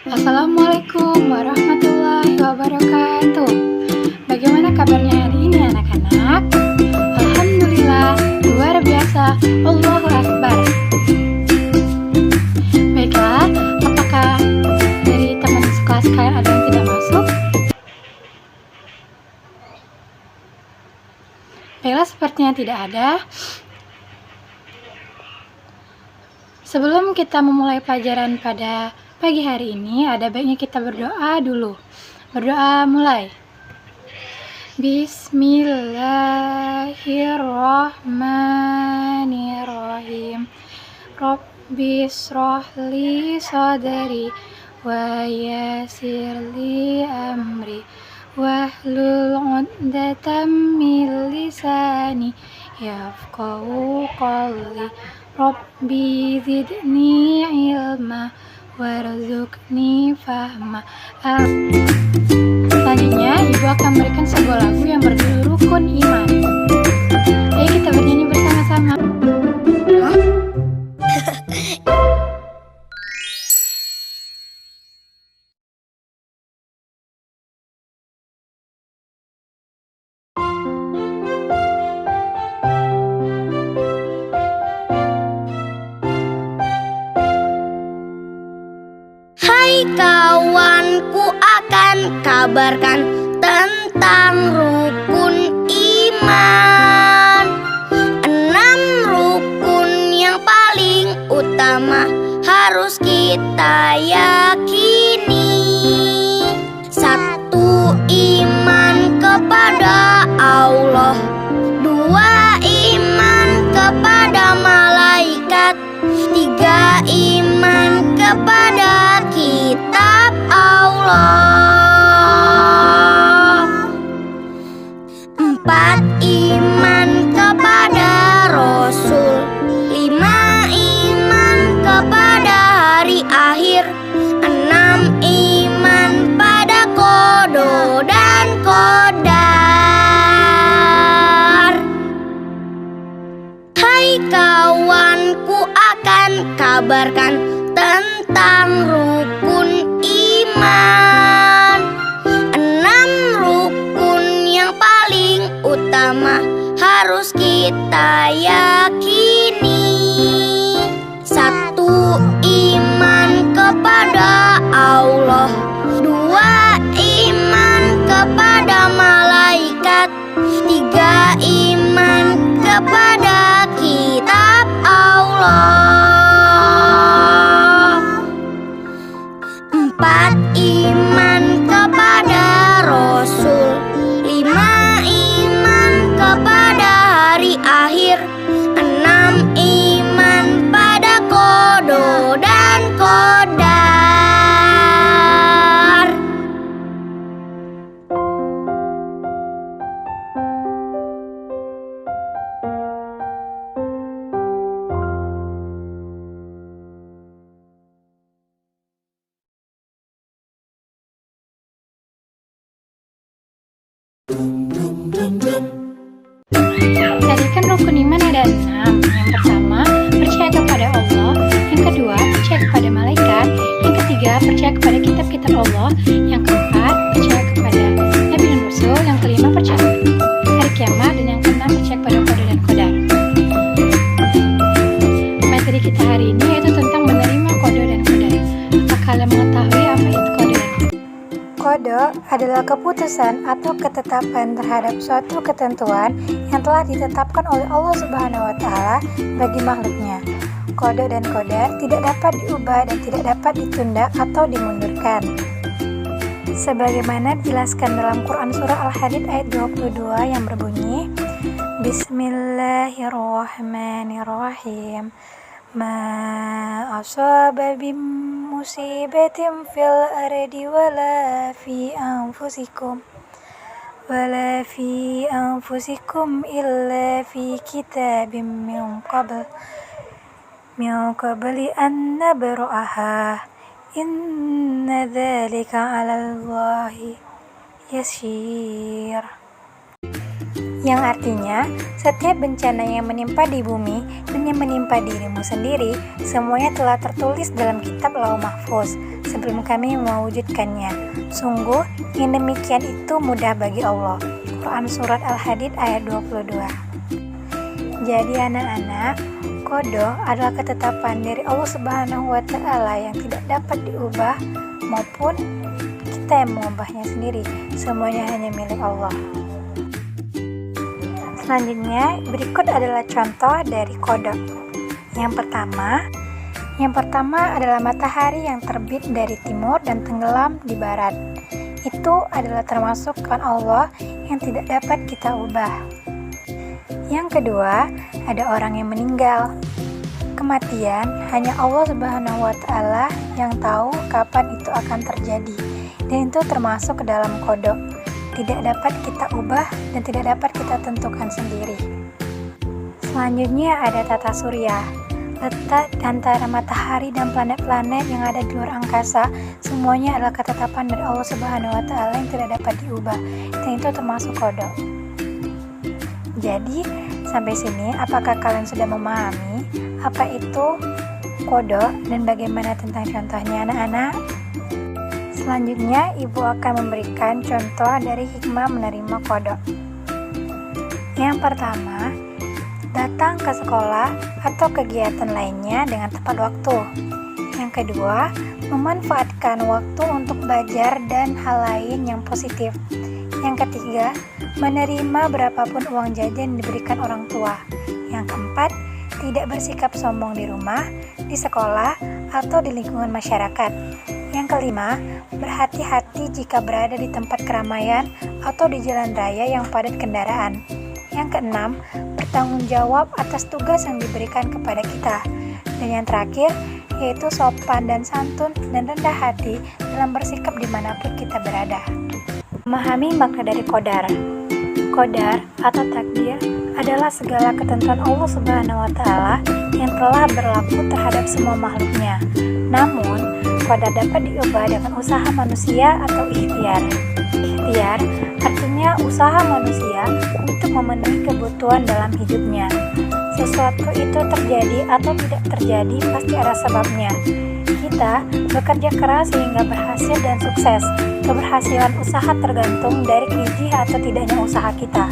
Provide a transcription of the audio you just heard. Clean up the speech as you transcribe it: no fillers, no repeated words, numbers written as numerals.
Assalamualaikum warahmatullahi wabarakatuh. Bagaimana kabarnya hari ini anak-anak? Alhamdulillah, luar biasa. Allahu Akbar. Baiklah, apakah dari teman sekelas kalian ada yang tidak masuk? Baiklah, sepertinya tidak ada. Sebelum kita memulai pelajaran pada pagi hari ini, ada baiknya kita berdoa dulu. Berdoa mulai. Bismillahirrahmanirrahim. Rabbi shrahli sadri wa yassirli amri wahlul 'uqdatam min lisani yafqahu qawli. Rabbi zidni ilma warzuqni fahma. Selanjutnya, Ibu akan memberikan sebuah lagu yang berjudul Rukun Iman. Ayo kita bernyanyi bersama-sama. Hai kawanku, akan kabarkan tentang rukun iman. 6 rukun yang paling utama harus kita yakini. 1. Iman kepada Allah. 2. Iman kepada malaikat. 3. Iman kepada kitab Allah. 4. Iman kepada Rasul. 5. Iman kepada hari akhir. 6. Iman pada qada dan qadar. Hai kawanku, akan kabarkan tentang rukun iman. 6 rukun yang paling utama harus kita yakini. 1. Iman kepada Allah. 2. Iman kepada malaikat. 3. Iman kepada kitab Allah. 4. Iman kepada Rasul. 5. Iman kepada hari akhir. 6. Iman pada qada dan qadar. Tadi rukun iman ada 6. Yang pertama, percaya kepada Allah. Yang kedua, percaya kepada malaikat. Yang ketiga, percaya kepada kitab-kitab Allah. Yang keempat, percaya kepada Nabi dan Rasul. Yang kelima, percaya hari kiamat. Dan yang keenam, percaya kepada qada dan qadar. Materi kita hari ini yaitu tentang menerima qada dan qadar. Apakah kalian mengetahui apa itu qada dan qadar? Qada adalah keputusan atau ketetapan terhadap suatu ketentuan yang telah ditetapkan oleh Allah Subhanahu wa Ta'ala bagi makhluknya. Qada dan qadar tidak dapat diubah dan tidak dapat ditunda atau dimundurkan. Sebagaimana dijelaskan dalam Quran surah Al-Hadid ayat 22 yang berbunyi, Bismillahirrahmanirrahim. Ma asaba bim musibatin fil ardi wala fi anfusikum illa fi kitabim min qabli an nabra'aha inna dzalika 'alallahi yasir. yang artinya setiap bencana yang menimpa di bumi dan yang menimpa dirimu sendiri semuanya telah tertulis dalam kitab Lauh Mahfuz sebelum kami mewujudkannya. Sungguh yang demikian itu mudah bagi Allah. Quran Surat Al-Hadid ayat 22. Jadi anak-anak, qada adalah ketetapan dari Allah Subhanahu wa Ta'ala yang tidak dapat diubah maupun kita yang mengubahnya sendiri. Semuanya hanya milik Allah. Selanjutnya, berikut adalah contoh dari qada. Yang pertama adalah matahari yang terbit dari timur dan tenggelam di barat. Itu adalah termasuk Quran Allah yang tidak dapat kita ubah. Yang kedua, ada orang yang meninggal. Kematian hanya Allah Subhanahu wa Ta'ala yang tahu kapan itu akan terjadi, dan itu termasuk ke dalam qada. Tidak dapat kita ubah dan tidak dapat kita tentukan sendiri. Selanjutnya ada tata surya. Letak antara matahari dan planet-planet yang ada di luar angkasa, semuanya adalah ketetapan dari Allah Subhanahu wa Ta'ala yang tidak dapat diubah, dan itu termasuk qada. Jadi, sampai sini apakah kalian sudah memahami apa itu qada dan bagaimana tentang contohnya anak-anak? Selanjutnya, Ibu akan memberikan contoh dari hikmah menerima qada. Yang pertama, datang ke sekolah atau kegiatan lainnya dengan tepat waktu. Yang kedua, memanfaatkan waktu untuk belajar dan hal lain yang positif. Yang ketiga, menerima berapapun uang jajan yang diberikan orang tua. Yang keempat, tidak bersikap sombong di rumah, di sekolah, atau di lingkungan masyarakat. Yang kelima, berhati-hati jika berada di tempat keramaian atau di jalan raya yang padat kendaraan. Yang keenam, bertanggung jawab atas tugas yang diberikan kepada kita. Dan yang terakhir, yaitu sopan dan santun dan rendah hati dalam bersikap dimanapun kita berada. Memahami makna dari qadar. Qadar atau takdir adalah segala ketentuan Allah Subhanahu wa Ta'ala yang telah berlaku terhadap semua makhluknya. Namun, qadar dapat diubah dengan usaha manusia atau ikhtiar. Ikhtiar artinya usaha manusia untuk memenuhi kebutuhan dalam hidupnya. Sesuatu itu terjadi atau tidak terjadi pasti ada sebabnya. Kita bekerja keras sehingga berhasil dan sukses. Keberhasilan usaha tergantung dari gigih atau tidaknya usaha kita.